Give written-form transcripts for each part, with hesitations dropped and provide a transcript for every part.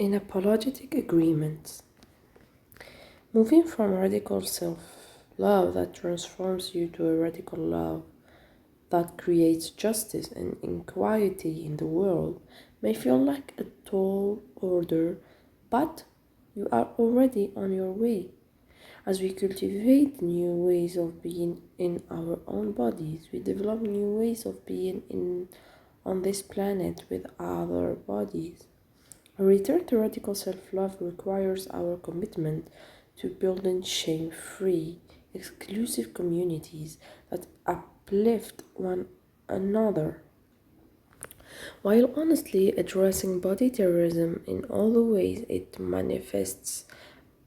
In apologetic agreements, moving from radical self-love that transforms you to a radical love that creates justice and equality in the world may feel like a tall order, but you are already on your way. As we cultivate new ways of being in our own bodies, we develop new ways of being on this planet with other bodies. A return to radical self-love requires our commitment to building shame-free, exclusive communities that uplift one another, while honestly addressing body terrorism in all the ways it manifests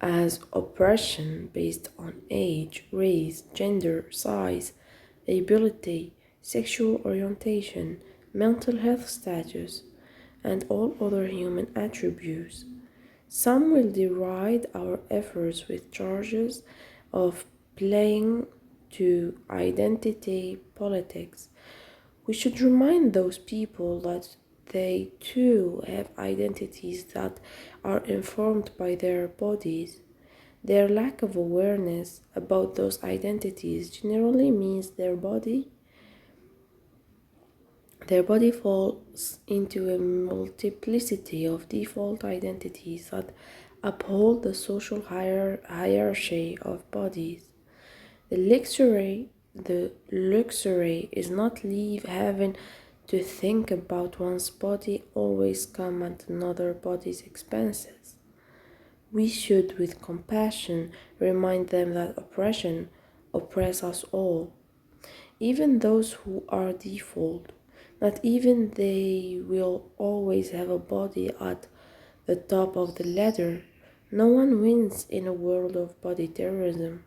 as oppression based on age, race, gender, size, ability, sexual orientation, mental health status, and all other human attributes. Some will deride our efforts with charges of playing to identity politics. We should remind those people that they too have identities that are informed by their bodies. Their lack of awareness about those identities generally means their body falls into a multiplicity of default identities that uphold the social hierarchy of bodies. The luxury is not having to think about one's body always come at another body's expenses. We should, with compassion, remind them that oppression oppresses us all, even those who are default. Not even they will always have a body at the top of the ladder. No one wins in a world of body terrorism.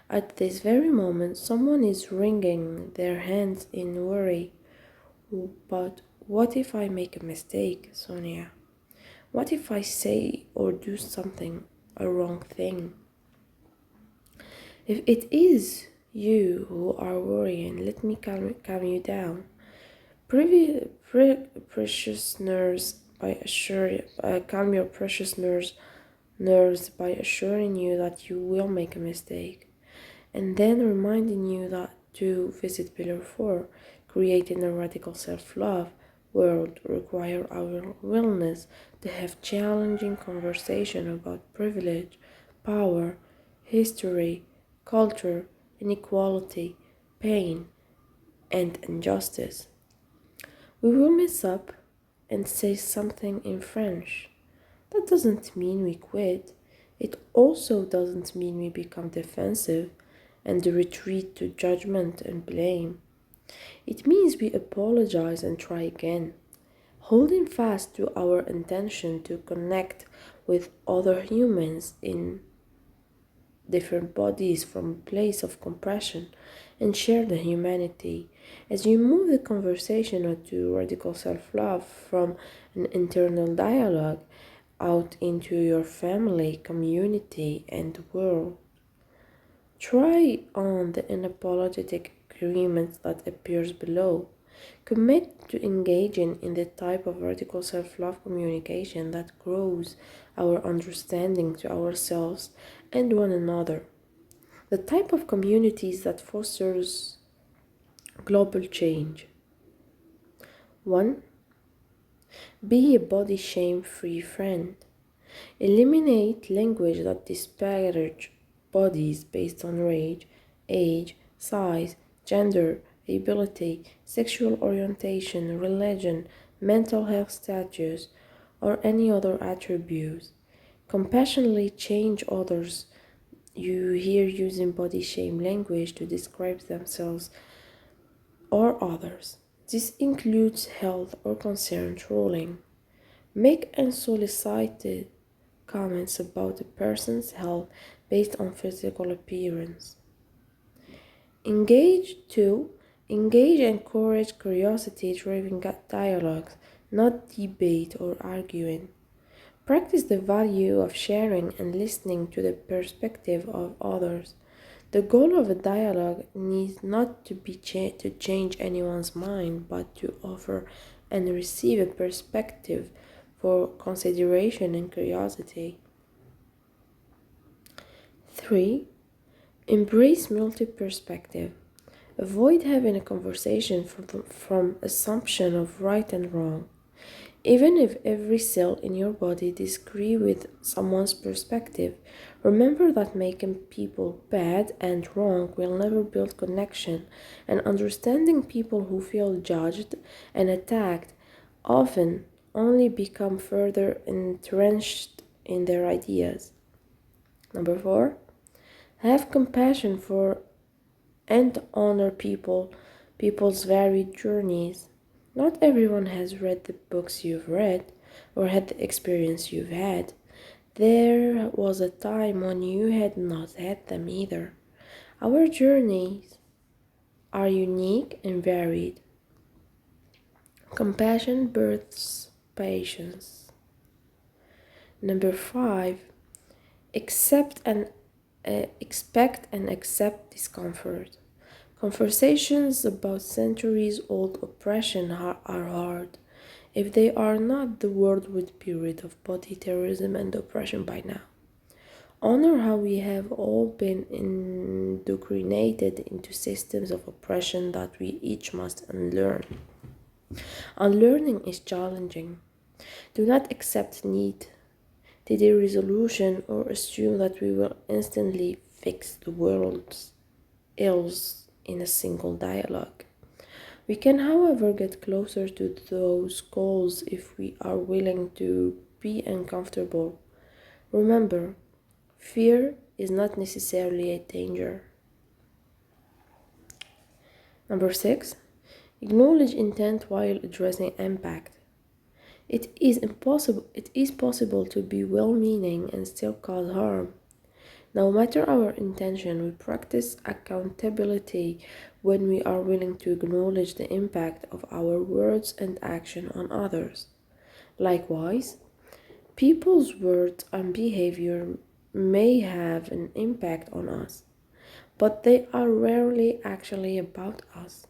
At this very moment, someone is wringing their hands in worry. But what if I make a mistake, Sonia? What if I say or do something, a wrong thing? If it is you who are worrying, let me calm you down. Precious nerves calm your precious nerves by assuring you that you will make a mistake, and then reminding you that to visit Pillar 4, creating a radical self-love world require our willingness to have challenging conversation about privilege, power, history, culture, inequality, pain, and injustice. We will mess up and say something in French. That doesn't mean we quit. It also doesn't mean we become defensive and retreat to judgment and blame. It means we apologize and try again, holding fast to our intention to connect with other humans in different bodies from a place of compassion and share the humanity. As you move the conversation to radical self-love from an internal dialogue out into your family, community, and world, try on the unapologetic agreements that appears below. Commit to engaging in the type of radical self-love communication that grows our understanding to ourselves and one another. The type of communities that fosters global change. 1. Be a body shame-free friend. Eliminate language that disparage bodies based on race, age, size, gender, ability, sexual orientation, religion, mental health status, or any other attributes. Compassionately change others you hear using body shame language to describe themselves or others. This includes health or concern trolling. Make unsolicited comments about a person's health based on physical appearance. Engage and encourage curiosity-driven dialogues, not debate or arguing. Practice the value of sharing and listening to the perspective of others. The goal of a dialogue needs not to be to change anyone's mind, but to offer and receive a perspective for consideration and curiosity. 3. Embrace multi-perspective. Avoid having a conversation from assumption of right and wrong. Even if every cell in your body disagrees with someone's perspective, remember that making people bad and wrong will never build connection, and understanding people who feel judged and attacked often only become further entrenched in their ideas. Number 4, have compassion for and honor people's varied journeys. Not everyone has read the books you've read or had the experience you've had. There was a time when you had not had them either. Our journeys are unique and varied. Compassion births patience. Number 5, accept and expect and accept discomfort. Conversations about centuries-old oppression are hard. If they are not, the world would be rid of body terrorism and oppression by now. Honor how we have all been indoctrinated into systems of oppression that we each must unlearn. Unlearning is challenging. Do not accept neat resolution or assume that we will instantly fix the world's ills in a single dialogue. We can, however, get closer to those goals if we are willing to be uncomfortable. Remember, fear is not necessarily a danger. Number 6, acknowledge intent while addressing impact. It is possible to be well-meaning and still cause harm. No matter our intention, we practice accountability when we are willing to acknowledge the impact of our words and action on others. Likewise, people's words and behavior may have an impact on us, but they are rarely actually about us.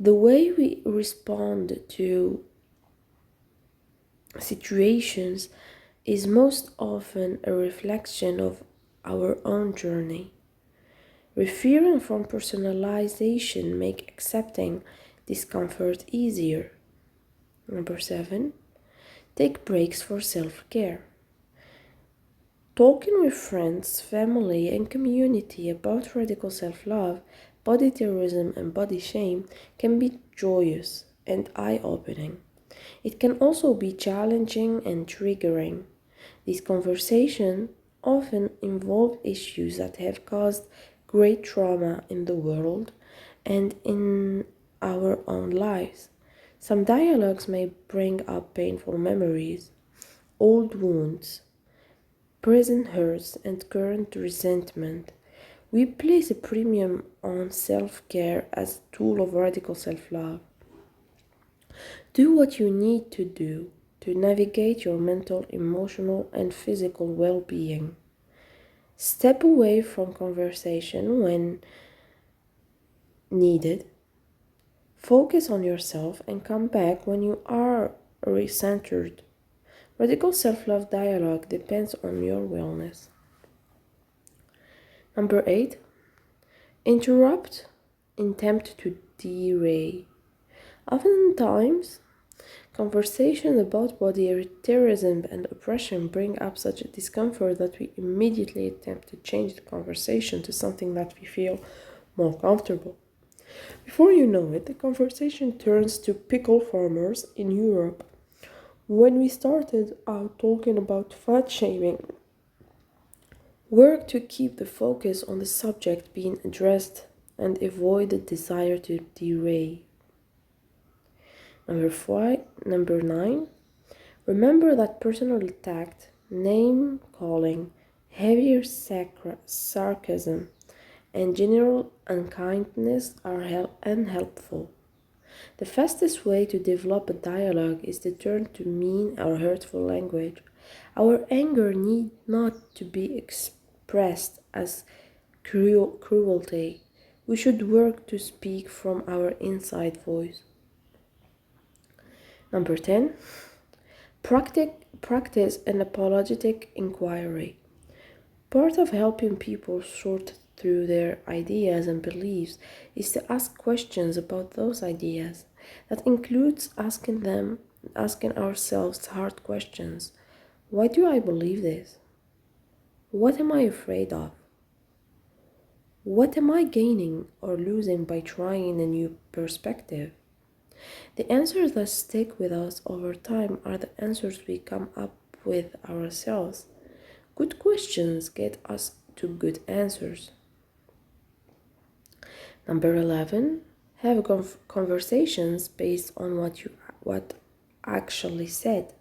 The way we respond to situations is most often a reflection of our own journey. Refraining from personalization makes accepting discomfort easier. Number 7, take breaks for self-care. Talking with friends, family, and community about radical self-love, body terrorism, and body shame can be joyous and eye-opening. It can also be challenging and triggering. These conversations often involve issues that have caused great trauma in the world and in our own lives. Some dialogues may bring up painful memories, old wounds, present hurts, and current resentment. We place a premium on self-care as a tool of radical self-love. Do what you need to do to navigate your mental, emotional, and physical well-being. Step away from conversation when needed. Focus on yourself and come back when you are recentered. Radical self-love dialogue depends on your wellness. Number 8, interrupt in attempt to derail. Oftentimes, conversations about body terrorism and oppression bring up such a discomfort that we immediately attempt to change the conversation to something that we feel more comfortable. Before you know it, the conversation turns to pickle farmers in Europe. When we started out talking about fat shaming, work to keep the focus on the subject being addressed and avoid the desire to derail. Number 9, remember that personal attack, name calling, heavier sarcasm, and general unkindness are unhelpful. The fastest way to develop a dialogue is to turn to mean or hurtful language. Our anger need not to be expressed as cruelty. We should work to speak from our inside voice. Number 10, practice an apologetic inquiry. Part of helping people sort through their ideas and beliefs is to ask questions about those ideas. That includes asking ourselves hard questions. Why do I believe this? What am I afraid of? What am I gaining or losing by trying a new perspective? The answers that stick with us over time are the answers we come up with ourselves. Good questions get us to good answers. Number 11, have conversations based on what was actually said.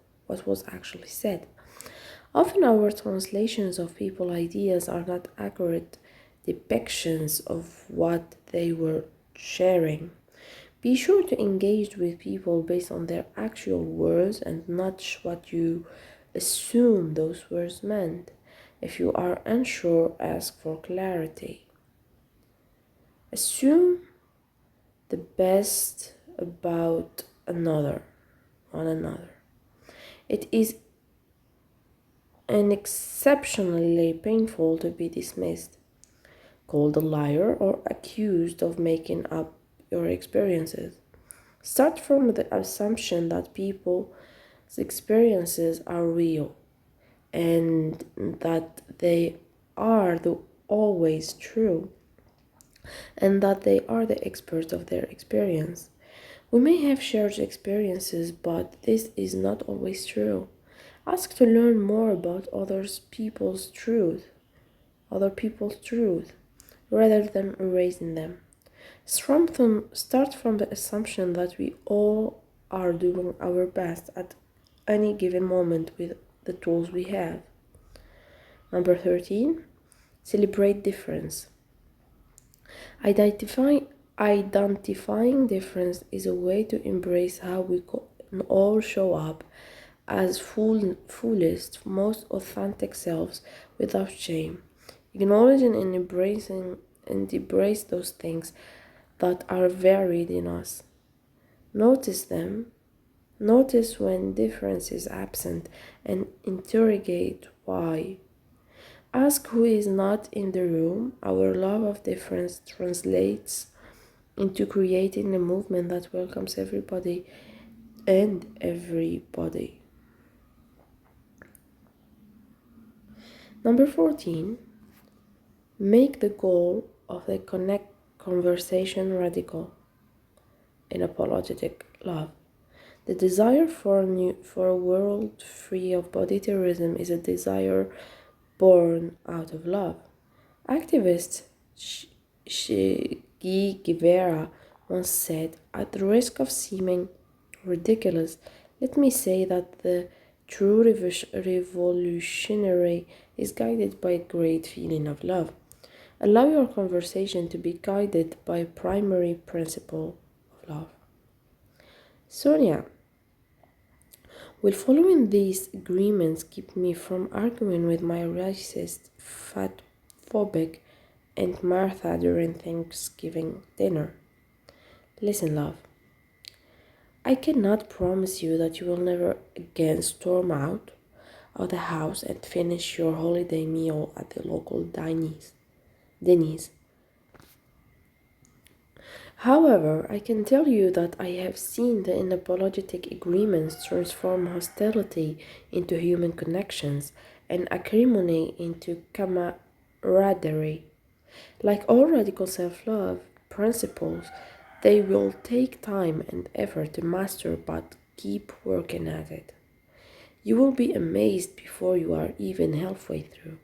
Often our translations of people's ideas are not accurate depictions of what they were sharing. Be sure to engage with people based on their actual words and not what you assume those words meant. If you are unsure, ask for clarity. Assume the best about one another. It is exceptionally painful to be dismissed, called a liar, or accused of making up your experiences. Start from the assumption that people's experiences are real and that they are always true and that they are the experts of their experience. We may have shared experiences, but this is not always true. Ask to learn more about other people's truth, rather than erasing them. Start from the assumption that we all are doing our best at any given moment with the tools we have. Number 13, celebrate difference. Identifying difference is a way to embrace how we can all show up as fullest, most authentic selves without shame. Acknowledging and embrace those things that are varied in us. Notice them. Notice when difference is absent and interrogate why. Ask who is not in the room. Our love of difference translates into creating a movement that welcomes everybody and everybody. Number 14, make the goal of the conversation radical in apologetic love. The desire for a world free of body terrorism is a desire born out of love. Activist Che Guevara once said, at the risk of seeming ridiculous, let me say that the true revolutionary is guided by a great feeling of love. Allow your conversation to be guided by a primary principle of love. Sonia, will following these agreements keep me from arguing with my racist, fatphobic Aunt Martha during Thanksgiving dinner? Listen, love. I cannot promise you that you will never again storm out of the house and finish your holiday meal at the local Denny's. However, I can tell you that I have seen the unapologetic agreements transform hostility into human connections and acrimony into camaraderie. Like all radical self-love principles, they will take time and effort to master, but keep working at it. You will be amazed before you are even halfway through.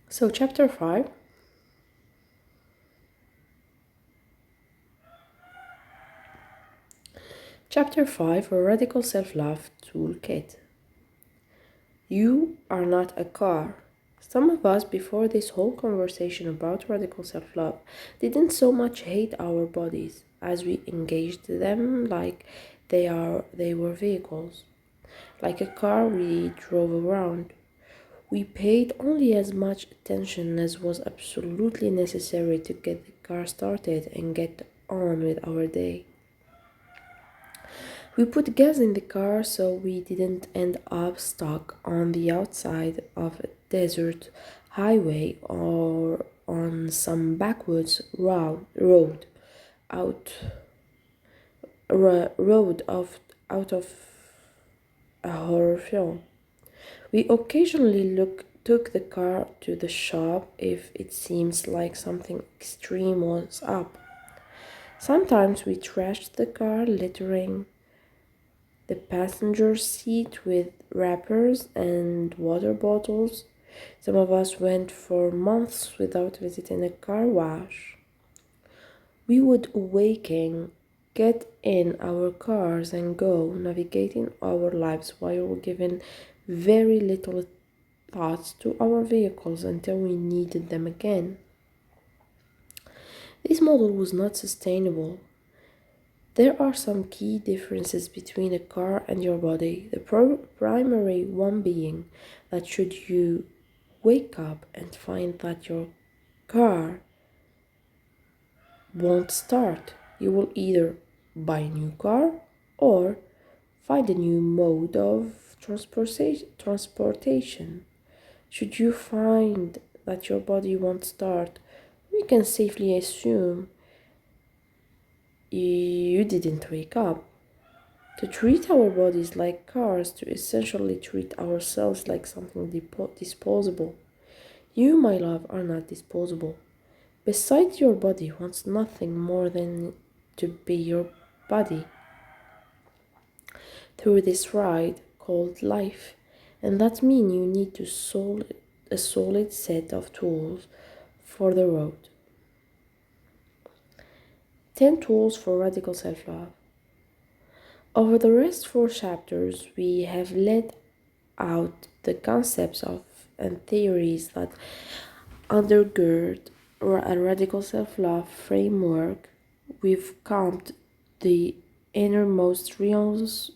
So, Chapter 5. Chapter 5, a Radical Self-Love Toolkit. You are not a car. Some of us, before this whole conversation about radical self love, didn't so much hate our bodies as we engaged them like they were vehicles, like a car we drove around. We paid only as much attention as was absolutely necessary to get the car started and get on with our day. We put gas in the car so we didn't end up stuck on the outside of a desert highway or on some backwoods road out out of a horror film. We occasionally took the car to the shop if it seems like something extreme was up. Sometimes we trashed the car, littering the passenger seat with wrappers and water bottles. Some of us went for months without visiting a car wash. We would awaken, get in our cars, and go navigating our lives while giving very little thoughts to our vehicles until we needed them again. This model was not sustainable. There are some key differences between a car and your body. The primary one being that should you wake up and find that your car won't start, you will either buy a new car or find a new mode of transportation. Should you find that your body won't start, we can safely assume you didn't wake up. To treat our bodies like cars, to essentially treat ourselves like something disposable. You, my love, are not disposable. Besides, your body wants nothing more than to be your body through this ride called life, and that means you need a solid set of tools for the road. 10 tools for radical self-love. Over the rest 4 chapters, we have laid out the concepts of and theories that undergird a radical self-love framework. We've combed the innermost realms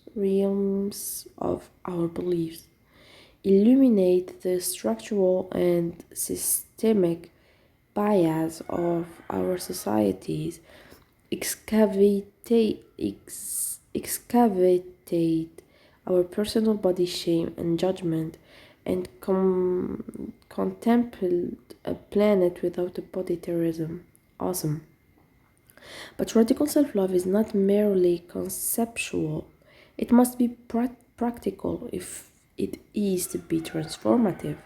of our beliefs, illuminate the structural and systemic bias of our societies, excavate our personal body shame and judgment, and contemplate a planet without a body terrorism. Awesome. But radical self-love is not merely conceptual. It must be practical if it is to be transformative.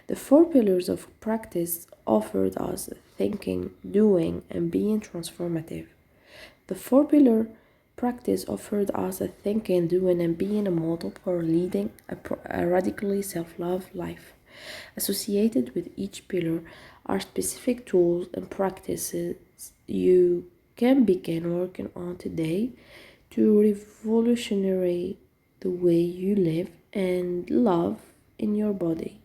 The 4 pillars of practice offered us thinking, doing, and being transformative. The 4-pillar practice offered us a thinking, doing, and being a model for leading a radically self-love life. Associated with each pillar are specific tools and practices you can begin working on today to revolutionize the way you live and love in your body.